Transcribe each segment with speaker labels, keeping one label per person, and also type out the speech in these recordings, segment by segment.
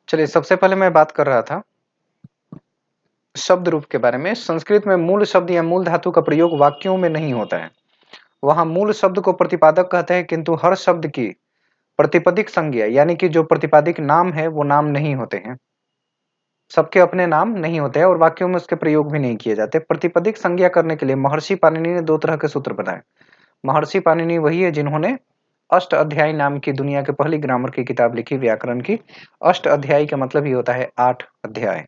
Speaker 1: चलिए, सबसे पहले मैं बात कर रहा था शब्द रूप के बारे में। संस्कृत में मूल शब्द या मूल धातु का प्रयोग वाक्यों में नहीं होता है। वहां मूल शब्द को प्रतिपादक कहते हैं, किंतु हर शब्द की प्रतिपदिक संज्ञा यानी कि जो प्रतिपादिक नाम है वो नाम नहीं होते हैं। सबके अपने नाम नहीं होते हैं और वाक्यों में उसके प्रयोग भी नहीं किए जाते। प्रतिपदिक संज्ञा करने के लिए महर्षि पाणिनि ने 2 तरह के सूत्र बनाए। महर्षि पाणिनि वही है जिन्होंने अष्ट अध्यायी नाम की दुनिया की पहली ग्रामर की किताब लिखी, व्याकरण की। अष्ट अध्यायी का मतलब ही होता है 8 अध्याय।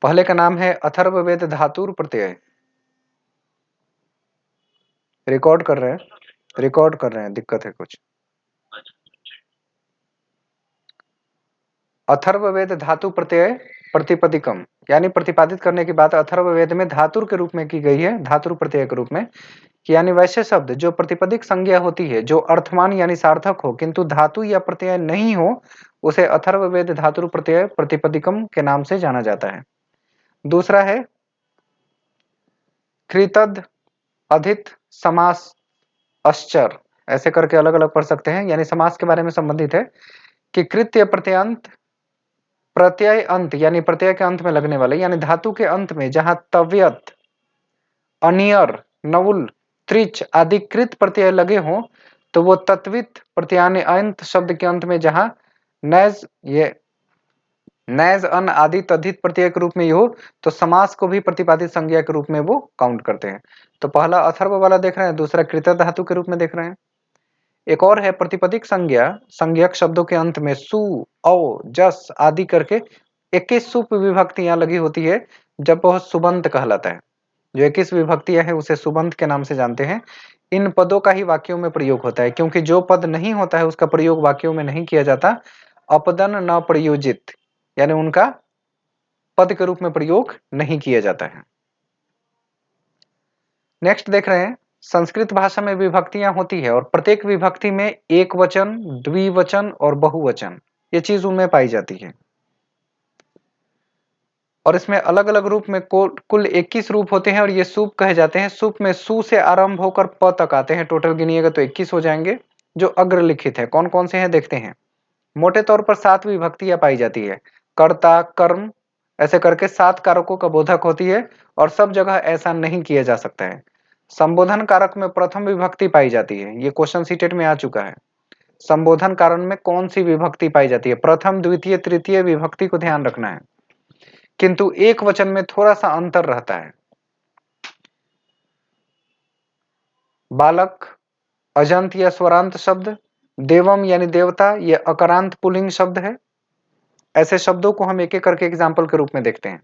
Speaker 1: पहले का नाम है अथर्ववेद धातुर प्रत्यय। रिकॉर्ड कर रहे हैं, रिकॉर्ड कर रहे हैं, दिक्कत है कुछ। अथर्ववेद धातु प्रत्यय प्रतिपदिकम, यानी प्रतिपादित करने की बात अथर्ववेद में धातुर के रूप में की गई है, धातुर प्रत्यय के रूप में। यानी वैसे शब्द जो प्रतिपदिक संज्ञा होती है, जो अर्थमान यानी सार्थक हो किंतु धातु या प्रत्यय नहीं हो, उसे अथर्ववेद धातुर प्रत्यय प्रतिपदिकम के नाम से जाना जाता है। दूसरा है कृतद, अधित, समास, अश्चर, ऐसे करके अलग अलग पढ़ सकते हैं। यानी समास के बारे में संबंधित है कि कृत्य प्रत्ययांत, प्रत्यय अंत यानी प्रत्यय के अंत में लगने वाले, यानी धातु के अंत में जहां तव्यत, अनियर, नवुल, त्रिच आदि कृत प्रत्यय लगे हों, तो वो तत्वित प्रत्याने अंत शब्द के अंत में जहां नैज, ये नैज अन आदि तद्धित प्रत्यय के रूप में हो, तो समास को भी प्रतिपादित संज्ञा के रूप में वो काउंट करते हैं। तो पहला अथर्व वाला देख रहे हैं, दूसरा कृत धातु के रूप में देख रहे हैं। एक और है प्रतिपदिक संज्ञा, संज्ञक शब्दों के अंत में सु, औ, जस आदि करके 21 सुप विभक्तियां लगी होती है, जब वह सुबंत कहलाता है। जो 21 विभक्तियां हैं उसे सुबंत के नाम से जानते हैं। इन पदों का ही वाक्यों में प्रयोग होता है, क्योंकि जो पद नहीं होता है उसका प्रयोग वाक्यों में नहीं किया जाता। अपदन न प्रयोजित, यानी उनका पद के रूप में प्रयोग नहीं किया जाता है। नेक्स्ट देख रहे हैं, संस्कृत भाषा में विभक्तियां होती है और प्रत्येक विभक्ति में एक वचन, द्विवचन और बहुवचन, ये चीज उनमें पाई जाती है। और इसमें अलग अलग रूप में कुल 21 रूप होते हैं और ये सूप कहे जाते हैं। सूप में सु से आरंभ होकर प तक आते हैं, टोटल गिनिएगा तो 21 हो जाएंगे, जो अग्रलिखित है। कौन कौन से हैं देखते हैं। मोटे तौर पर 7 विभक्तियां पाई जाती है। कर्ता, कर्म, ऐसे करके 7 कारकों का बोधक होती है और सब जगह ऐसा नहीं किया जा सकता है। संबोधन कारक में प्रथम विभक्ति पाई जाती है, ये क्वेश्चन सीटेट में आ चुका है। संबोधन कारण में कौन सी विभक्ति पाई जाती है, प्रथम, द्वितीय, तृतीय विभक्ति को ध्यान रखना है, किंतु एक वचन में थोड़ा सा अंतर रहता है। बालक अजंत या स्वरांत शब्द, देवम यानी देवता, यह अकारांत पुल्लिंग शब्द है। ऐसे शब्दों को हम एक एक करके एग्जाम्पल के रूप में देखते हैं।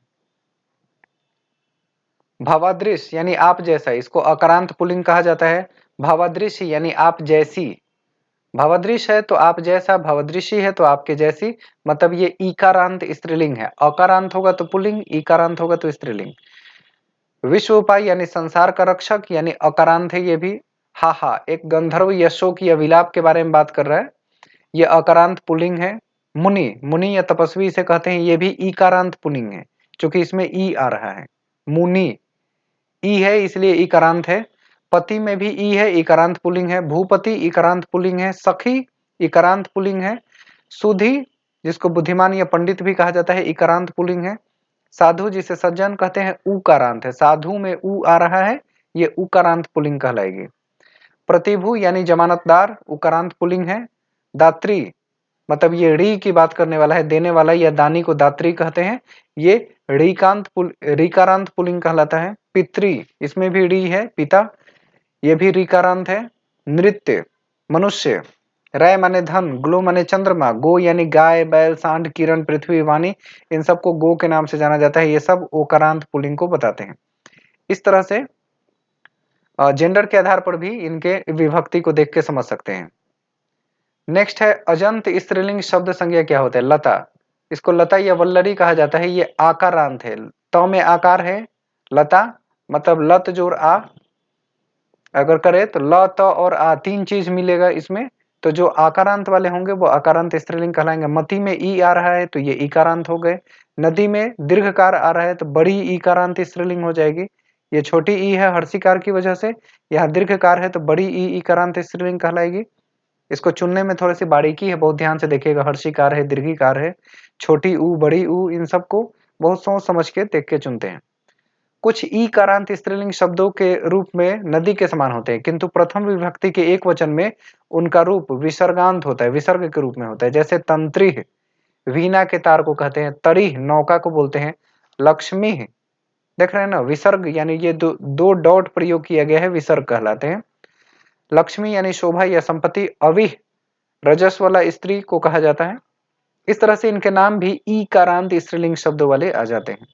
Speaker 1: भावादृश यानी आप जैसा, इसको अकारांत पुल्लिंग कहा जाता है। भावादृशी यानी आप जैसी, भावादृश है तो आप जैसा, भावादृशी है तो आपके जैसी, मतलब ये ईकारांत स्त्रीलिंग है। अकारांत होगा तो पुल्लिंग, ईकारांत होगा तो स्त्रीलिंग। विश्व उपाय यानी संसार का रक्षक, यानी अकारांत है ये भी। हा हा, एक गंधर्व यशोक या विलाप के बारे में बात कर रहा है, ये अकारांत पुल्लिंग है। मुनि, मुनि या तपस्वी इसे कहते हैं, ये भी ईकारांत पुल्लिंग है, क्योंकि इसमें ई आ रहा है। मुनि ई है इसलिए इकारांत है। पति में भी ई है, इकारांत पुल्लिंग है। भूपति इकारांत पुल्लिंग है। सखी इकारांत पुल्लिंग है। सुधी, जिसको बुद्धिमान या पंडित भी कहा जाता है, इकारांत पुल्लिंग है। साधु, जिसे सज्जन कहते हैं, उकारांत है। साधु में उ आ रहा है, ये उकारांत पुल्लिंग कहलाएगी। प्रतिभु यानी जमानतदार, उकारांत पुल्लिंग है। दात्री, मतलब ये री की बात करने वाला है, देने वाला या दानी को दात्री कहते हैं, ये रीकारांत पुल्लिंग कहलाता है। पितृ, इसमें भी री है, पिता, ये भी रीकारांत है। नृत्य, मनुष्य, रय माने धन, ग्लो माने चंद्रमा, गो यानी गाय, बैल, सांड, किरण, पृथ्वी, वाणी, इन सबको गो के नाम से जाना जाता है। ये सब ओकारांत पुल्लिंग को बताते हैं। इस तरह से जेंडर के आधार पर भी इनके विभक्ति को देख के समझ सकते हैं। नेक्स्ट है अजंत स्त्रीलिंग शब्द संज्ञा क्या होता है। लता, इसको लता या वल्लरी कहा जाता है, ये आकारांत है। त में आकार है, लता मतलब लत जोड़ आ, अगर करे तो ल, त और आ, तीन चीज मिलेगा इसमें, तो जो आकारांत वाले होंगे वो आकारांत स्त्रीलिंग कहलाएंगे। मति में ई आ रहा है तो ये ईकारांत हो गए। नदी में दीर्घकार आ रहा है तो बड़ी ईकारांत स्त्रीलिंग हो जाएगी। ये छोटी ई है हर्षिकार की वजह से, यहाँ दीर्घकार है तो बड़ी ई ईकारांत स्त्रीलिंग कहलाएगी। इसको चुनने में थोड़ी सी बारीकी है, बहुत ध्यान से देखिएगा। हर्षिकार है, दीर्घिकार है, छोटी ऊ, बड़ी ऊ, इन सबको बहुत सोच समझ के देख के चुनते हैं। कुछ ई कारांत स्त्रीलिंग शब्दों के रूप में नदी के समान होते हैं, किंतु प्रथम विभक्ति के एक वचन में उनका रूप विसर्गांत होता है, विसर्ग के रूप में होता है। जैसे तंत्रिह वीणा के तार को कहते हैं, तरिह नौका को बोलते हैं, लक्ष्मी देख रहे हैं ना, विसर्ग यानी ये दो डॉट प्रयोग किया गया है, विसर्ग कहलाते हैं। लक्ष्मी यानी शोभा या संपत्ति, अविह रजस वाला स्त्री को कहा जाता है। इस तरह से इनके नाम भी ई कारांत स्त्रीलिंग शब्दों वाले आ जाते हैं।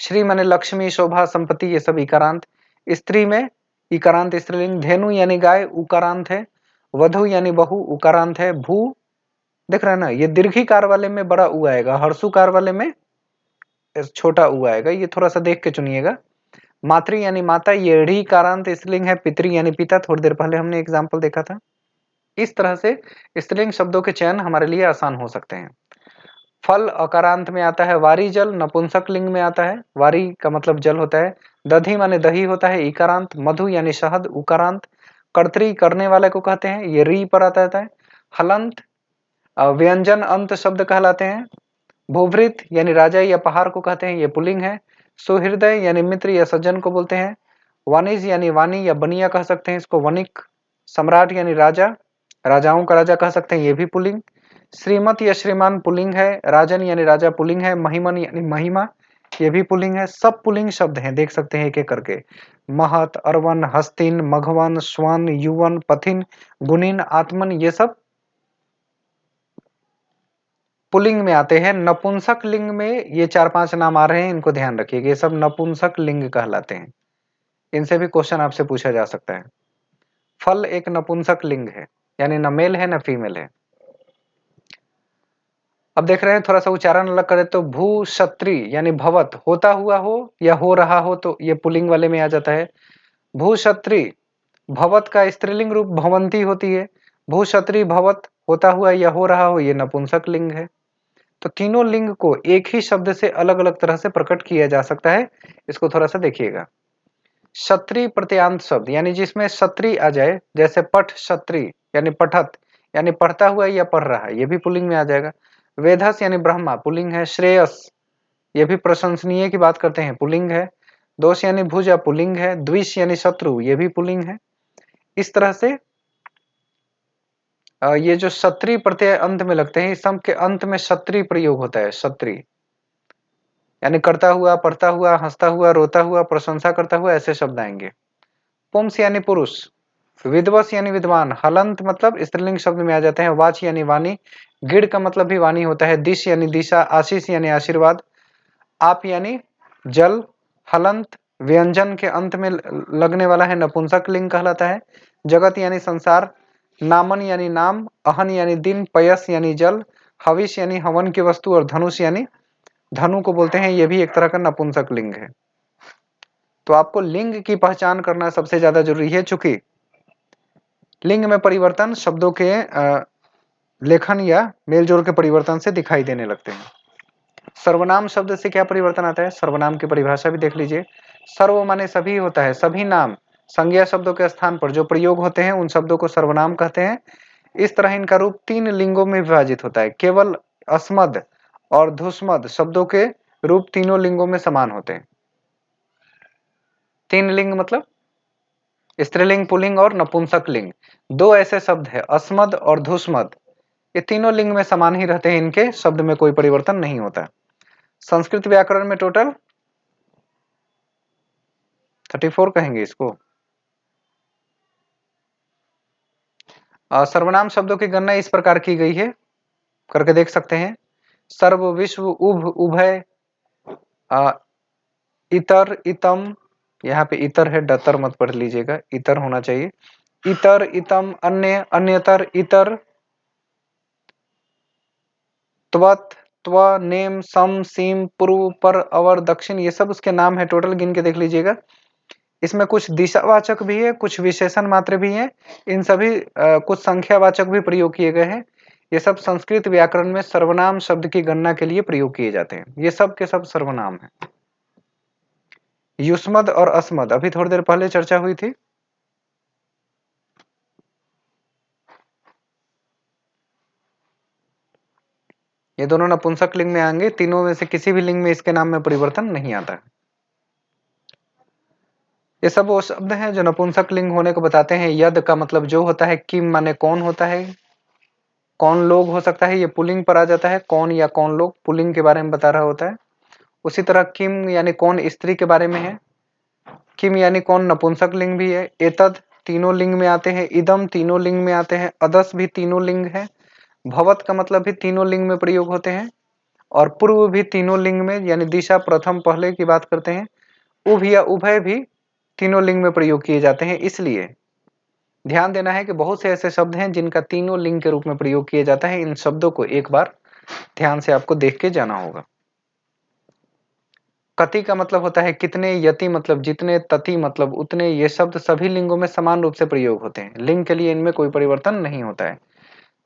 Speaker 1: श्री माने लक्ष्मी, शोभा, संपत्ति, ये सब इकारांत। स्त्री में इकारांत स्त्रीलिंग। धेनु यानी गाय, उकारांत है। वधु यानी बहू, उकारांत है। भू देख रहे हैं ना, ये दीर्घिकार वाले में बड़ा ऊ आएगा, हर्षुकार वाले में छोटा ऊ आएगा, ये थोड़ा सा देख के चुनिएगा। मातृ यानी माता, ये ऋ कारांत स्त्रीलिंग है। पितृ यानी पिता, थोड़ी देर पहले हमने एग्जाम्पल देखा था। इस तरह से स्त्रीलिंग शब्दों के चयन हमारे लिए आसान हो सकते हैं। फल अकारांत में आता है। वारी जल नपुंसक लिंग में आता है, वारी का मतलब जल होता है। दधी माने दही होता है, इकारांत। मधु यानी शहद, उकारांत। कर्तरी करने वाले को कहते हैं, ये री पर आता है। हलंत व्यंजन अंत शब्द कहलाते हैं। भूभृत यानी राजा या पहाड़ को कहते हैं, ये पुल्लिंग है। सुहृदय यानी मित्र या सज्जन को बोलते हैं। वाणिज यानी वाणी या बनिया कह सकते हैं इसको, वणिक। सम्राट यानी राजा, राजाओं का राजा कह सकते हैं, ये भी पुल्लिंग। श्रीमत या श्रीमान पुल्लिंग है। राजन यानी राजा पुल्लिंग है। महिमन यानी महिमा, ये भी पुल्लिंग है। सब पुल्लिंग शब्द हैं, देख सकते हैं एक एक करके। महत, अरवन, हस्तिन, मघवन, स्वर्ण, युवन, पथिन, गुणिन, आत्मन, ये सब पुल्लिंग में आते हैं। नपुंसक लिंग में ये 4-5 नाम आ रहे हैं, इनको ध्यान रखिएगा, ये सब नपुंसक लिंग कहलाते हैं। इनसे भी क्वेश्चन आपसे पूछा जा सकता है। फल एक नपुंसक लिंग है, यानी न मेल है न फीमेल है। अब देख रहे हैं, थोड़ा सा उच्चारण अलग करें तो भू क्षत्री यानी भवत, होता हुआ हो या हो रहा हो, तो ये पुल्लिंग वाले में आ जाता है। भू क्षत्री, भवत का स्त्रीलिंग रूप भवंती होती है। भू क्षत्री भवत, होता हुआ या हो रहा हो, ये नपुंसक लिंग है। तो तीनों लिंग को एक ही शब्द से अलग अलग तरह से प्रकट किया जा सकता है। इसको थोड़ा सा देखिएगा। क्षत्रिय प्रत्यांत शब्द यानी जिसमें क्षत्रिय आ जाए, जैसे पठ क्षत्रिय यानी पठत यानी पढ़ता हुआ या पढ़ रहा है, ये भी पुल्लिंग में आ जाएगा। वेधस यानी ब्रह्मा, पुल्लिंग है। श्रेयस, ये भी प्रशंसनीय की बात करते हैं, पुल्लिंग है। दोष यानी भुजा, पुल्लिंग है। द्विष यानी शत्रु, ये भी पुल्लिंग है। इस तरह से ये जो क्षत्रिय प्रत्यय अंत में लगते हैं, इस सब के अंत में क्षत्रिय प्रयोग होता है। क्षत्रिय यानी करता हुआ, पढ़ता हुआ, हंसता हुआ, रोता हुआ, प्रशंसा करता हुआ, ऐसे शब्द आएंगे। पुंस यानी पुरुष। विद्वस यानी विद्वान। हलंत मतलब स्त्रीलिंग शब्द में आ जाते हैं। वाच यानी वाणी, गिड़ का मतलब भी वाणी होता है। दिश यानी दिशा, आशीष यानी आशीर्वाद, आप यानी जल। हलंत व्यंजन के अंत में लगने वाला है, नपुंसक लिंग कहलाता है। जगत यानी संसार, नामन यानी नाम, अहन यानी दिन, पयस यानी जल, हविष यानी हवन की वस्तु, और धनुष यानी धनु को बोलते हैं, यह भी एक तरह का नपुंसक लिंग है। तो आपको लिंग की पहचान करना सबसे ज्यादा जरूरी है, चूंकि लिंग में परिवर्तन शब्दों के लेखन या मेलजोल के परिवर्तन से दिखाई देने लगते हैं। सर्वनाम शब्द से क्या परिवर्तन आता है, सर्वनाम की परिभाषा भी देख लीजिए। सर्व माने सभी होता है, सभी नाम संज्ञा शब्दों के स्थान पर जो प्रयोग होते हैं उन शब्दों को सर्वनाम कहते हैं। इस तरह इनका रूप 3 लिंगों में विभाजित होता है। केवल अस्मद और धुस्मद शब्दों के रूप तीनों लिंगों में समान होते हैं। 3 लिंग मतलब स्त्रीलिंग, पुल्लिंग और नपुंसक लिंग। 2 ऐसे शब्द है, अस्मद और धुस्मद, ये तीनों लिंग में समान ही रहते हैं, इनके शब्द में कोई परिवर्तन नहीं होता। संस्कृत व्याकरण में टोटल 34 कहेंगे इसको। सर्वनाम शब्दों की गणना इस प्रकार की गई है, करके देख सकते हैं। सर्व, विश्व, उभ, उभय, इतर, इतम, यहाँ पे इतर है, डतर मत पढ़ लीजिएगा, इतर होना चाहिए। इतर, इतम, अन्य, अन्यतर, इतर, त्वत, त्व, नेम, सम, सीम, पूर्व, पर, अवर, दक्षिण, ये सब उसके नाम है। टोटल गिन के देख लीजिएगा। इसमें कुछ दिशावाचक भी है, कुछ विशेषण मात्र भी है। इन सभी कुछ संख्यावाचक भी प्रयोग किए गए हैं। ये सब संस्कृत व्याकरण में सर्वनाम शब्द की गणना के लिए प्रयोग किए जाते हैं। ये सब के सब सर्वनाम है। युष्मद और अस्मद अभी थोड़ी देर पहले चर्चा हुई थी। ये दोनों नपुंसक लिंग में आएंगे। तीनों में से किसी भी लिंग में इसके नाम में परिवर्तन नहीं आता है। ये सब वो शब्द हैं जो नपुंसक लिंग होने को बताते हैं। यद का मतलब जो होता है, किम माने कौन होता है, कौन लोग हो सकता है, ये पुल्लिंग पर आ जाता है। कौन या कौन लोग पुल्लिंग के बारे में बता रहा होता है। उसी तरह किम यानी कौन स्त्री के बारे में है। किम यानी कौन नपुंसक लिंग भी है। एतद तीनों लिंग में आते हैं। इदम तीनों लिंग में आते हैं। अदस भी तीनों लिंग है। भवत का मतलब भी तीनों लिंग में प्रयोग होते हैं। और पूर्व भी तीनों लिंग में, यानी दिशा प्रथम पहले की बात करते हैं। उभ या उभय भी तीनों लिंग में प्रयोग किए जाते हैं। इसलिए ध्यान देना है कि बहुत से ऐसे शब्द हैं जिनका तीनों लिंग के रूप में प्रयोग किया जाता है। इन शब्दों को एक बार ध्यान से आपको देख के जाना होगा। कति का मतलब होता है कितने, यति मतलब जितने, तति मतलब उतने। ये शब्द सभी लिंगों में समान रूप से प्रयोग होते हैं। लिंग के लिए इनमें कोई परिवर्तन नहीं होता है।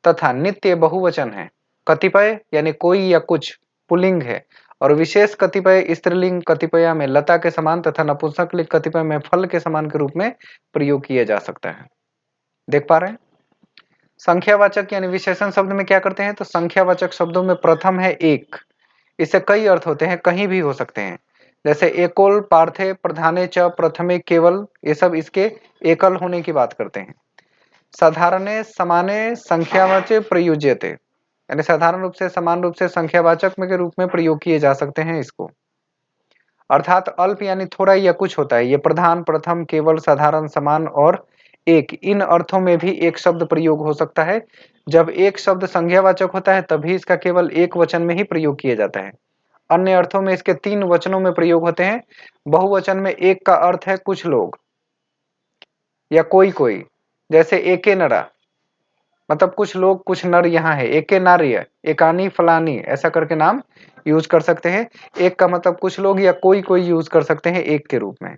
Speaker 1: तथा नित्य बहुवचन है। कतिपय यानी कोई या कुछ पुल्लिंग है, और विशेष कतिपय स्त्रीलिंग कतिपय में लता के समान तथा नपुंसक लिंग कतिपय में फल के समान के रूप में प्रयोग किया जा सकता है। देख पा रहे हैं। संख्यावाचक यानी विशेषण शब्द में क्या करते हैं, तो संख्यावाचक शब्दों में प्रथम है एक। इससे कई अर्थ होते हैं, कहीं भी हो सकते हैं। जैसे एकोल, पार्थे, प्रधाने च, प्रथमे, केवल, ये सब इसके एकल होने की बात करते हैं। साधारणे समाने संख्यावाचे प्रयुज्यते, यानी साधारण रूप से समान रूप से संख्यावाचक में के रूप में प्रयोग किए जा सकते हैं इसको। अर्थात अल्प यानी थोड़ा या कुछ होता है। ये प्रधान, प्रथम, केवल, साधारण, समान और एक, इन अर्थों में भी एक शब्द प्रयोग हो सकता है। जब एक शब्द संज्ञावाचक होता है तभी इसका केवल एक वचन में ही प्रयोग किया जाता है। अन्य अर्थों में इसके तीन वचनों में प्रयोग होते हैं। बहुवचन में एक का अर्थ है कुछ लोग या कोई कोई। जैसे एके नरा, मतलब कुछ लोग कुछ नर यहाँ है। एके नार्य, एकानी फलानी, ऐसा करके नाम यूज कर सकते हैं। एक का मतलब कुछ लोग या कोई कोई यूज कर सकते हैं एक के रूप में।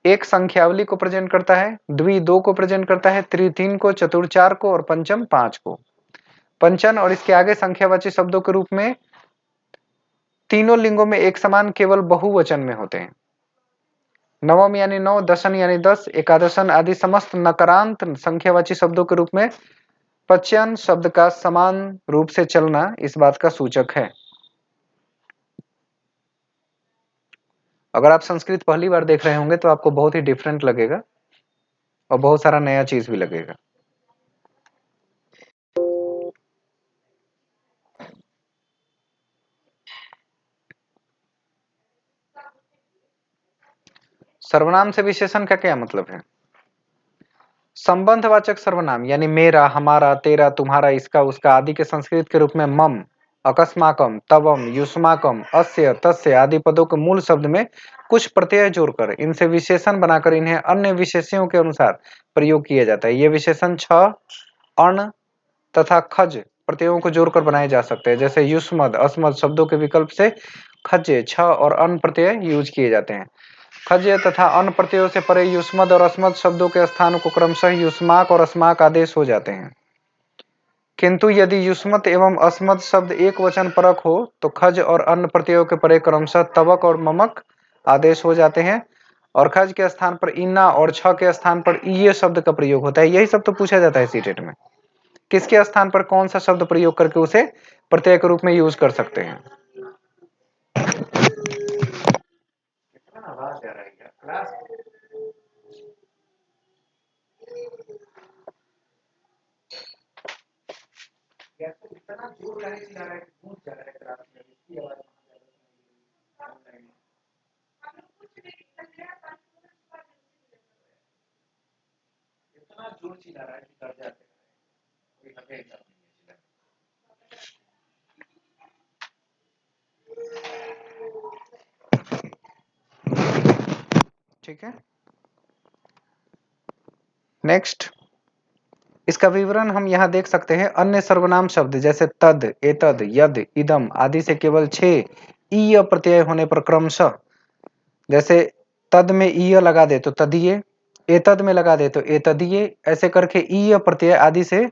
Speaker 1: एक संख्यावली को प्रेजेंट करता है, द्वि दो को प्रेजेंट करता है, त्रि तीन को, चतुर चार को और पंचम पांच को। पंचन और इसके आगे संख्यावाची शब्दों के रूप में तीनों लिंगों में एक समान केवल बहुवचन में होते हैं। नवम यानी नौ, दशन यानी 10, एकादशन आदि समस्त नकारांत संख्यावाची शब्दों के रूप में पच्यन शब्द का समान रूप से चलना इस बात का सूचक है। अगर आप संस्कृत पहली बार देख रहे होंगे तो आपको बहुत ही डिफरेंट लगेगा और बहुत सारा नया चीज भी लगेगा। सर्वनाम से विशेषण का क्या मतलब है? संबंधवाचक सर्वनाम यानी मेरा, हमारा, तेरा, तुम्हारा, इसका, उसका आदि के संस्कृत के रूप में मम, अकस्माकम, तवम, युष्माकम, अस्य, तस्य आदि पदों के मूल शब्द में कुछ प्रत्यय जोड़कर इनसे विशेषण बनाकर इन्हें अन्य विशेषणों के अनुसार प्रयोग किया जाता है। ये विशेषण छ, अण तथा खज प्रत्ययों को जोड़कर बनाए जा सकते हैं। जैसे युष्मद, अस्मद शब्दों के विकल्प से खज, छ और अन प्रत्यय यूज किए जाते हैं। खज तथा अन प्रत्ययों से परे युष्मद और अस्मद शब्दों के स्थान को क्रमशः युष्माक और अस्माक आदेश हो जाते हैं। किंतु यदि युष्मत एवं अस्मद शब्द एक वचन परक हो तो खज और अन प्रत्ययों के परे क्रमशः तवक और ममक आदेश हो जाते हैं। और खज के स्थान पर इन्ना और छ के स्थान पर ईय शब्द का प्रयोग होता है। यही सब तो पूछा जाता है सीटेट में, किसके स्थान पर कौन सा शब्द प्रयोग करके उसे प्रत्यय के रूप में यूज कर सकते हैं। इतना जोर लगा चिल्ला रहा है, गूंज जा रहा है क्लास में, इसकी आवाज इतना जोर चिल्ला रहा है कि डर जाते हैं, कोई हमें नहीं चिल्ला। ठीक है, नेक्स्ट इसका विवरण हम यहाँ देख सकते हैं। अन्य सर्वनाम शब्द जैसे तद, एतद, यद, इदम आदि से केवल 6 ईय प्रत्यय होने पर क्रमशः, जैसे तद में ईय लगा दे तो तदीय, एतद में लगा दे तो एतदीय, ऐसे करके ईय प्रत्यय आदि से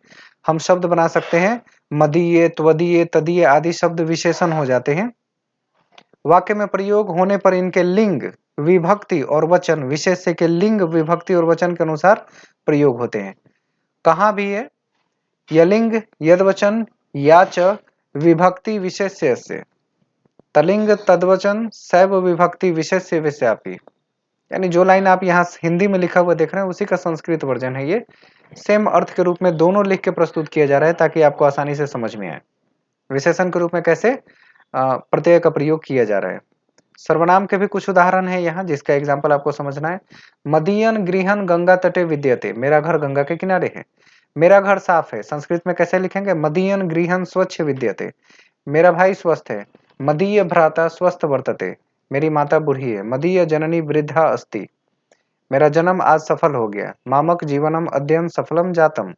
Speaker 1: हम शब्द बना सकते हैं। मदीय, त्वदीय, तदीय आदि शब्द विशेषण हो जाते हैं। वाक्य में प्रयोग होने पर इनके लिंग, विभक्ति और वचन विशेष्य के लिंग, विभक्ति और वचन के अनुसार प्रयोग होते हैं। कहाँ भी है यलिंग, यदवचन, याच, विभक्ति विशेष्य से, तलिंग तद्वचन सैव विभक्ति विशेष्य विषयापी। यानी जो लाइन आप यहाँ हिंदी में लिखा हुआ देख रहे हैं उसी का संस्कृत वर्जन है ये। सेम अर्थ के रूप में दोनों लिख के प्रस्तुत किया जा रहा है ताकि आपको आसानी से समझ में आए। विशेषण के रूप में कैसे प्रत्यय का प्रयोग किया जा रहा है। सर्वनाम के भी कुछ उदाहरण है यहाँ जिसका एग्जाम्पल आपको समझना है। मदीयन गृहन गंगा तटे विद्यते, मेरा घर गंगा के किनारे है। मेरा घर साफ है, संस्कृत में कैसे लिखेंगे? मदीयन गृहन स्वच्छ विद्यते। मेरा भाई स्वस्थ है। मदीय भ्राता स्वस्थ वर्तते, मेरी माता बूढ़ी है। मदीय जननी वृद्धा अस्ति, मेरा जन्म आज सफल हो गया। मामक जीवनम अध्ययन सफलम जातम,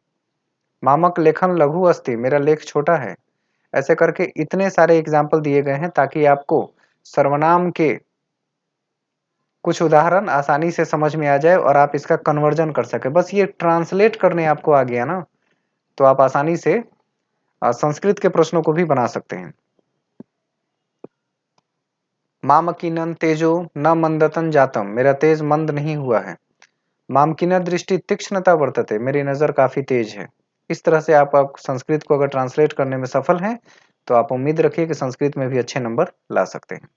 Speaker 1: मामक लेखन लघु अस्ति, मेरा लेख छोटा है। ऐसे करके इतने सारे एग्जाम्पल दिए गए हैं ताकि आपको सर्वनाम के कुछ उदाहरण आसानी से समझ में आ जाए और आप इसका कन्वर्जन कर सके। बस ये ट्रांसलेट करने आपको आ गया ना, तो आप आसानी से संस्कृत के प्रश्नों को भी बना सकते हैं। मामकिनन तेजो न मंदतन जातम, मेरा तेज मंद नहीं हुआ है। मामकिन दृष्टि तीक्ष्णता वर्तते, मेरी नज़र काफ़ी तेज है। इस तरह से आप संस्कृत को अगर ट्रांसलेट करने में सफल हैं तो आप उम्मीद रखिए कि संस्कृत में भी अच्छे नंबर ला सकते हैं।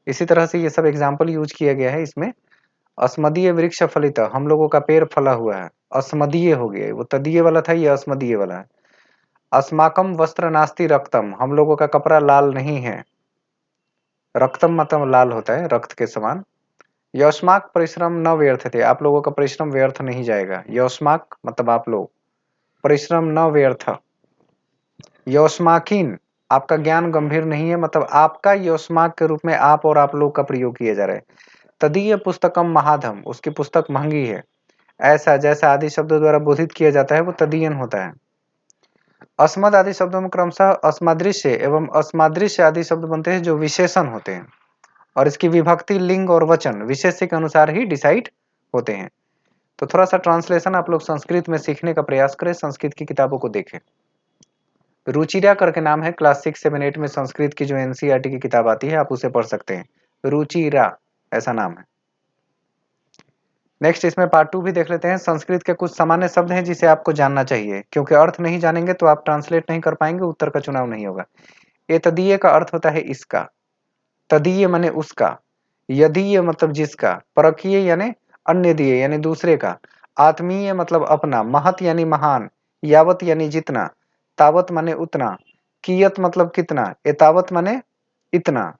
Speaker 1: इसी तरह से ये सब एग्जाम्पल यूज किया गया है इसमें। अस्मदीय वृक्ष फलित, हम लोगों का पेड़ फला हुआ है। अस्मदीय हो गया, वो तदीय वाला था, ये अस्मदीय वाला है। अस्माकम वस्त्र नास्ति रक्तम, हम लोगों का कपड़ा लाल नहीं है। रक्तम मतलब लाल होता है, रक्त के समान। यौष्माक परिश्रम न व्यर्थ थे, आप लोगों का परिश्रम व्यर्थ नहीं जाएगा। यौष्माक मतलब आप लोग, परिश्रम न व्यर्थ। यौष्माकीन, आपका ज्ञान गंभीर नहीं है, मतलब आपका यौष्माक के रूप में आप और आप लोग का प्रयोग किया जा रहा है। तदीय पुस्तकम महाधम, उसकी पुस्तक महंगी है। ऐसा जैसा आदि शब्दों द्वारा बोधित किया जाता है वो तदीयन होता है। अस्मद आदि शब्दों में क्रमशः अस्मदृश्य एवं अस्मादृश्य आदि शब्द बनते हैं जो विशेषण होते हैं और इसकी विभक्ति लिंग और वचन विशेष्य के अनुसार ही डिसाइड होते हैं। तो थोड़ा सा ट्रांसलेशन आप लोग संस्कृत में सीखने का प्रयास करें, संस्कृत की किताबों को देखें। रुचिरा करके नाम है, क्लास 6, 7, 8 में संस्कृत की जो एनसीईआरटी की किताब आती है आप उसे पढ़ सकते हैं। रुचिरा ऐसा नाम है। नेक्स्ट इसमें पार्ट 2 भी देख लेते हैं। संस्कृत के कुछ सामान्य शब्द हैं जिसे आपको जानना चाहिए, क्योंकि अर्थ नहीं जानेंगे तो आप ट्रांसलेट नहीं कर पाएंगे, उत्तर का चुनाव नहीं होगा। ए तदीय का अर्थ होता है इसका, तदीय माने उसका, यदीय मतलब जिसका, परकीय यानी अन्य दिए यानी दूसरे का, आत्मीय मतलब अपना, महत यानी महान, यावत यानी जितना, तावत माने उतना, कियत मतलब कितना, एतावत माने इतना,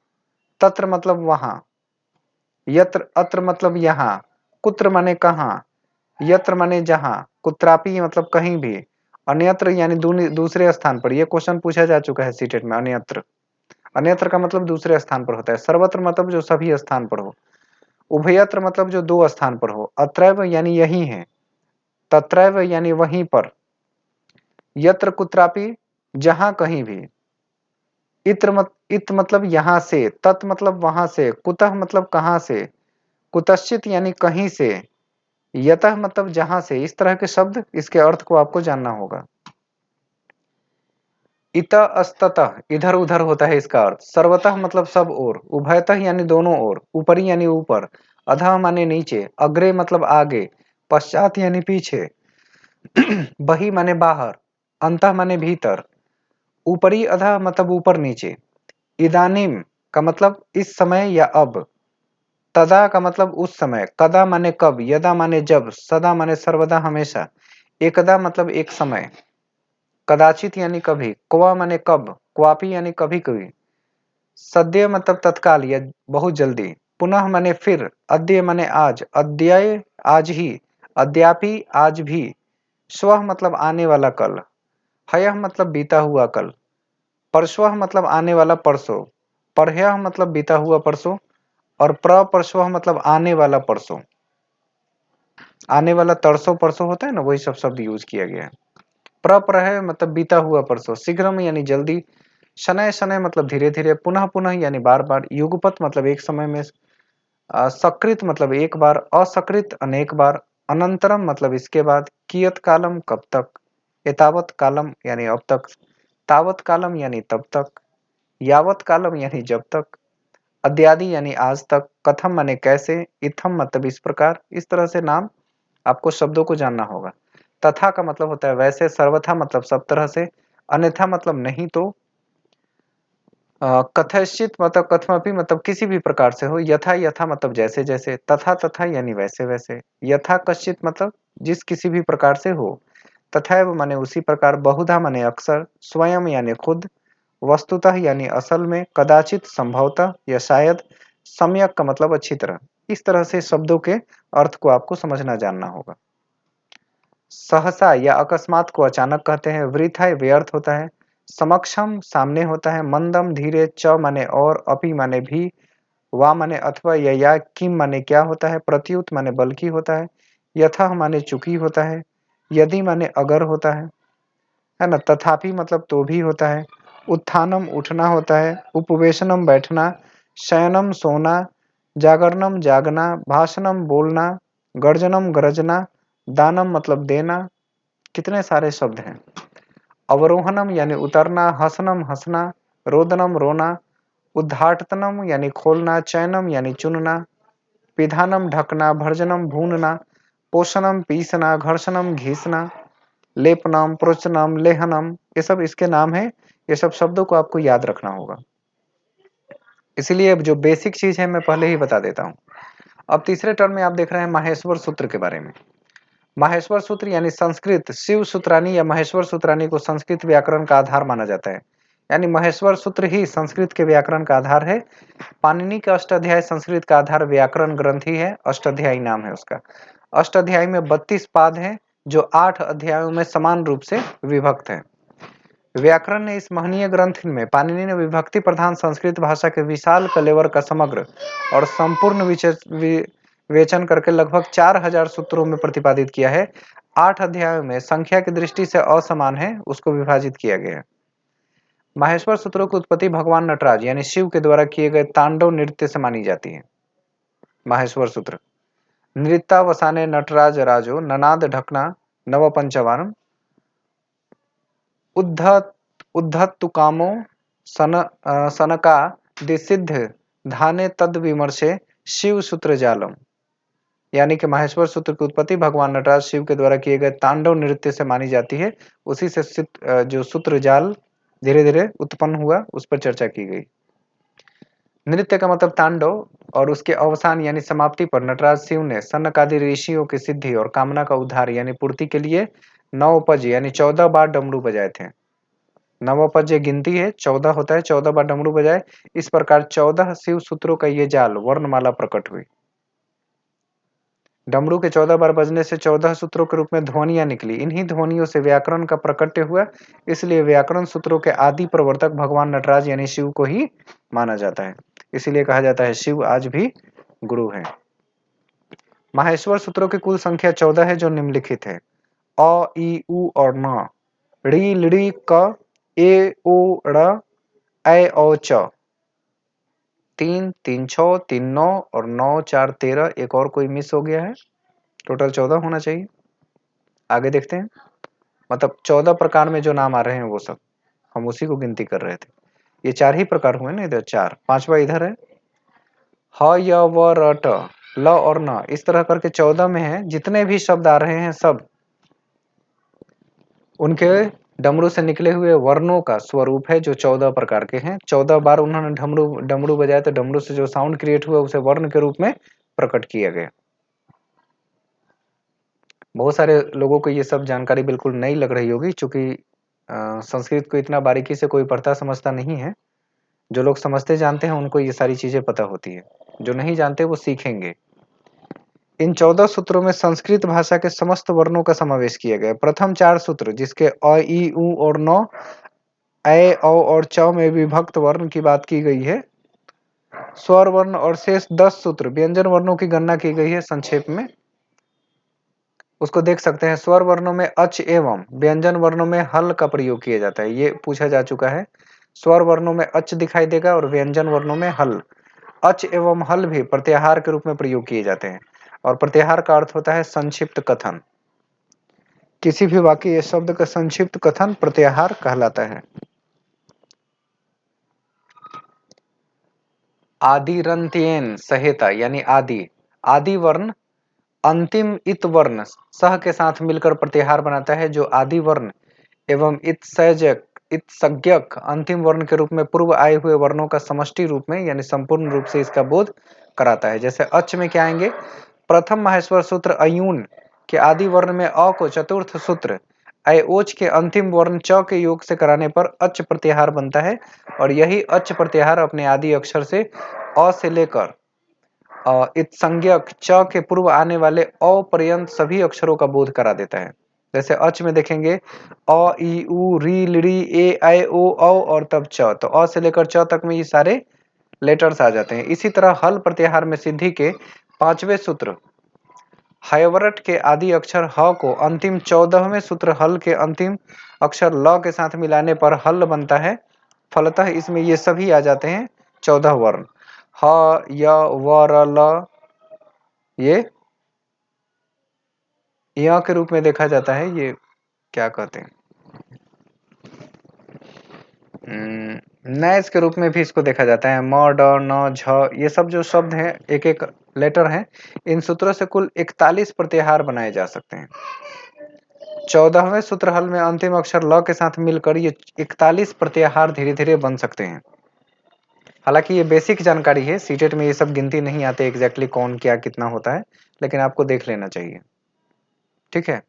Speaker 1: तत्र मतलब वहां, यत्र अत्र मतलब यहाँ, कुत्र माने कहाँ, यत्र माने जहाँ, कुत्रापि मतलब कहीं भी, अन्यत्र यानी दूसरे स्थान पर। यह क्वेश्चन पूछा जा चुका है सीटेट में। अन्यत्र, अन्यत्र का मतलब दूसरे स्थान पर होता है। सर्वत्र मतलब जो सभी स्थान पर हो। उभयत्र मतलब जो दो स्थान पर हो। अत्रैव यानी यही है। तत्रैव यानी वहीं पर। यत्र कुत्रापि जहां कहीं भी। इत मतलब यहाँ से, तत् मतलब वहां से, कुतः मतलब कहाँ से, कुतश्चित यानी कहीं से, यतः मतलब जहां से। इस तरह के शब्द, इसके अर्थ को आपको जानना होगा। इत अस्ततः इधर उधर होता है इसका अर्थ। सर्वतः मतलब सब ओर। उभयतः यानी दोनों ओर। ऊपरी यानी ऊपर। अधः माने नीचे। अग्रे मतलब आगे। पश्चात यानी पीछे। बहि माने बाहर। अंतः माने भीतर। ऊपरी अधः मतलब ऊपर नीचे। इदानीम का मतलब इस समय या अब। तदा का मतलब उस समय। कदा माने कब। यदा माने जब। सदा माने सर्वदा हमेशा। एकदा मतलब एक समय। कदाचित यानी कभी। क्व माने कब। क्वापि यानी कभी कभी। सद्य मतलब तत्काल या बहुत जल्दी। पुनः माने फिर। अद्य माने आज। अद्य आज ही। अद्यापि आज भी। स्वः मतलब आने वाला कल। हयः मतलब बीता हुआ कल। परश्वः मतलब आने वाला परसों। परह्यः मतलब बीता हुआ परसों। और प्रपरश्वः मतलब आने वाला परसों। आने वाला तरसों परसों होता है ना, वही सब शब्द यूज किया गया है। प्रप्रह मतलब बीता हुआ परसों। शीघ्रम यानी जल्दी। शनय शनय मतलब धीरे धीरे। पुनः पुनः यानी बार बार। युगपत मतलब एक समय में। सकृत मतलब एक बार। असकृत अनेक बार। अनंतरम मतलब इसके बाद। कियत कालम कब तक। एतावत कालम यानी अब तक। तावत कालम यानी तब तक। यावत कालम यानी जब तक। अद्यादि यानी आज तक। कथम माने कैसे। इथम मतलब इस प्रकार। इस तरह से नाम आपको शब्दों को जानना होगा। तथा का मतलब होता है वैसे। सर्वथा मतलब सब तरह से। अन्यथा मतलब नहीं तो। कथयश्चित मतलब कथमपि मतलब किसी भी प्रकार से हो। यथा यथा मतलब जैसे जैसे। तथा तथा यानी वैसे वैसे। यथा कश्चित मतलब जिस किसी भी प्रकार से हो। तथैव माने उसी प्रकार। बहुधा माने अक्सर। स्वयं यानी खुद। वस्तुतः यानी असल में। कदाचित संभवतः या शायद। सम्यक का मतलब अच्छी तरह। इस तरह से शब्दों के अर्थ को आपको समझना जानना होगा। सहसा या अकस्मात को अचानक कहते हैं। वृथा व्यर्थ होता है। समक्षम सामने होता है। मंदम धीरे। च माने और। अपि माने भी। वा माने अथवा या किम माने क्या होता है। प्रत्युत माने बल्कि होता है। यथा माने चूंकि होता है। यदि माने अगर होता है ना। तथापि मतलब तो भी होता है। उत्थानम उठना होता है। उपवेशनम बैठना। शयनम सोना। जागरणम जागना। भाषणम बोलना। गर्जनम गरजना। दानम मतलब देना। कितने सारे शब्द हैं। अवरोहनम यानी उतरना। हसनम हंसना। रोदनम रोना। उद्घाटनम यानी खोलना। चयनम यानी चुनना। पिधानम ढकना। भर्जनम भूनना। पोषणम पीसना। घर्षणम घीसना। लेपनम प्रोचनम लेहनम, ये सब इसके नाम है। ये सब शब्दों को आपको याद रखना होगा। इसलिए जो बेसिक चीज है मैं पहले ही बता देता हूं। अब तीसरे टर्म में आप देख रहे हैं माहेश्वर सूत्र के बारे में। माहेश्वर सूत्र यानी संस्कृत शिव सूत्रानी या महेश्वर सूत्रानी को संस्कृत व्याकरण का आधार माना जाता है। यानी महेश्वर सूत्र ही संस्कृत के व्याकरण का आधार है। पाणिनि का अष्टाध्यायी संस्कृत का आधार व्याकरण ग्रंथ ही है। अष्टाध्यायी नाम है उसका। अष्टाध्यायी में 32 पाद हैं जो 8 अध्यायों में समान रूप से विभक्त हैं। व्याकरण ने इस महनीय ग्रंथ में पाणिनि ने विभक्ति प्रधान संस्कृत भाषा के विशाल कलेवर का समग्र और संपूर्ण विवेचन करके लगभग 4000 सूत्रों में प्रतिपादित किया है। 8 अध्यायों में संख्या की दृष्टि से असमान है, उसको विभाजित किया गया है। माहेश्वर सूत्रों की उत्पत्ति भगवान नटराज यानी शिव के द्वारा किए गए तांडव नृत्य से मानी जाती है। माहेश्वर सूत्र नृत्यावसाने नटराज राजो ननाद ढकना नव पंचवारम उद्धत्तु कामो सनका दिसिद्ध धाने तद विमर्शे शिव सूत्र जालम। यानी कि माहेश्वर सूत्र की उत्पत्ति भगवान नटराज शिव के द्वारा किए गए तांडव नृत्य से मानी जाती है। उसी से जो सूत्र जाल धीरे धीरे उत्पन्न हुआ उस पर चर्चा की गई। नृत्य का मतलब तांडव और उसके अवसान यानी समाप्ति पर नटराज शिव ने सनकादि ऋषियों की सिद्धि और कामना का उद्धार यानी पूर्ति के लिए 9 पज यानी 14 बार डमरू बजाए थे। नवपद ये गिनती है, 14 होता है, 14 बार डमरू बजाए। इस प्रकार 14 शिव सूत्रों का ये जाल वर्णमाला प्रकट हुई। डमरू के 14 बार बजने से 14 सूत्रों के रूप में ध्वनियां निकली। इन्हीं ध्वनियों से व्याकरण का प्रकट्य हुआ। इसलिए व्याकरण सूत्रों के आदि प्रवर्तक भगवान नटराज यानी शिव को ही माना जाता है। इसीलिए कहा जाता है शिव आज भी गुरु है। माहेश्वर सूत्रों की कुल संख्या 14 है जो निम्नलिखित है। अ ई उ और न। ऋ लृ क ए ओ ड़ ऐ औ च। 3 3 6 3 9 और 9 4 13। एक और कोई मिस हो गया है। टोटल 14 होना चाहिए। आगे देखते हैं। मतलब 14 प्रकार में जो नाम आ रहे हैं वो सब हम उसी को गिनती कर रहे थे। ये 4 ही प्रकार हुए ना, इधर 4। पांचवा इधर है। ह य व र ट ल और न, इस तरह करके 14 में है। जितने भी शब्द आ रहे हैं सब उनके डमरू से निकले हुए वर्णों का स्वरूप है जो 14 प्रकार के हैं। 14 बार उन्होंने डमरू डमरू बजाया तो डमरू से जो साउंड क्रिएट हुआ उसे वर्ण के रूप में प्रकट किया गया। बहुत सारे लोगों को ये सब जानकारी बिल्कुल नई लग रही होगी, क्योंकि संस्कृत को इतना बारीकी से कोई पढ़ता समझता नहीं है। जो लोग समझते जानते हैं उनको ये सारी चीजें पता होती है। जो नहीं जानते वो सीखेंगे। इन 14 सूत्रों में संस्कृत भाषा के समस्त वर्णों का समावेश किया गया है। प्रथम 4 सूत्र जिसके अ ई उ और न, ऐ औ और च में विभक्त वर्ण की बात की गई है। स्वर वर्ण और शेष 10 सूत्र व्यंजन वर्णों की गणना की गई है। संक्षेप में उसको देख सकते हैं। स्वर वर्णों में अच एवं व्यंजन वर्णों में हल का प्रयोग किया जाता है। ये पूछा जा चुका है। स्वर वर्णों में अच दिखाई देगा और व्यंजन वर्णों में हल। अच एवं हल भी प्रत्याहार के रूप में प्रयोग किए जाते हैं। और प्रत्याहार का अर्थ होता है संक्षिप्त कथन। किसी भी वाक्य या शब्द का संक्षिप्त कथन प्रत्याहार कहलाता है। आदिरंत्येन सहेता यानी आदि। आदि वर्ण अंतिम इत वर्ण सह के साथ मिलकर प्रत्याहार बनाता है। जो आदि वर्ण एवं इत संयोजक इत्सर्गक अंतिम वर्ण के रूप में पूर्व आए हुए वर्णों का समष्टि रूप में यानी संपूर्ण रूप से इसका बोध कराता है। जैसे अच में क्या आएंगे, प्रथम माहेश्वर सूत्र अयून के आदि वर्ण में अ को चतुर्थ सूत्र अओज के अंतिम वर्ण च के योग से कराने पर अच प्रत्याहार बनता है और यही अच प्रत्याहार अपने आदि अक्षर से अ से लेकर इत्संज्ञक च के पूर्व आने वाले अ पर्यंत सभी अक्षरों का बोध करा देता है। जैसे अच में देखेंगे अ ई उ री ली ए ऐ ओ औ और तब च, तो अ से लेकर च तक में ये सारे लेटर्स आ जाते हैं। इसी तरह हल प्रत्याहार में सिद्धि के पांचवें सूत्र हयवरट के आदि अक्षर ह को अंतिम 14वें सूत्र हल के अंतिम अक्षर ल के साथ मिलाने पर हल बनता है। फलतः इसमें ये सभी आ जाते हैं 14 वर्ण ह य व र ल, ये य के रूप में देखा जाता है। ये क्या कहते हैं, नैस के रूप में भी इसको देखा जाता है। म ड न झ ये सब जो शब्द हैं एक एक लेटर हैं, इन सूत्रों से कुल 41 प्रत्याहार बनाए जा सकते हैं। 14वें सूत्र हल में अंतिम अक्षर ल के साथ मिलकर ये 41 प्रत्याहार धीरे धीरे बन सकते हैं। हालांकि ये बेसिक जानकारी है, सीटेट में ये सब गिनती नहीं आते एग्जैक्टली कौन क्या कितना होता है, लेकिन आपको देख लेना चाहिए। ठीक है,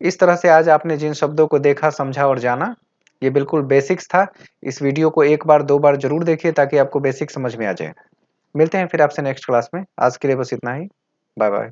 Speaker 1: इस तरह से आज आपने जिन शब्दों को देखा, समझा और जाना, ये बिल्कुल बेसिक्स था। इस वीडियो को एक बार दो बार जरूर देखिए ताकि आपको बेसिक समझ में आ जाए। मिलते हैं फिर आपसे नेक्स्ट क्लास में। आज के लिए बस इतना ही। Bye bye.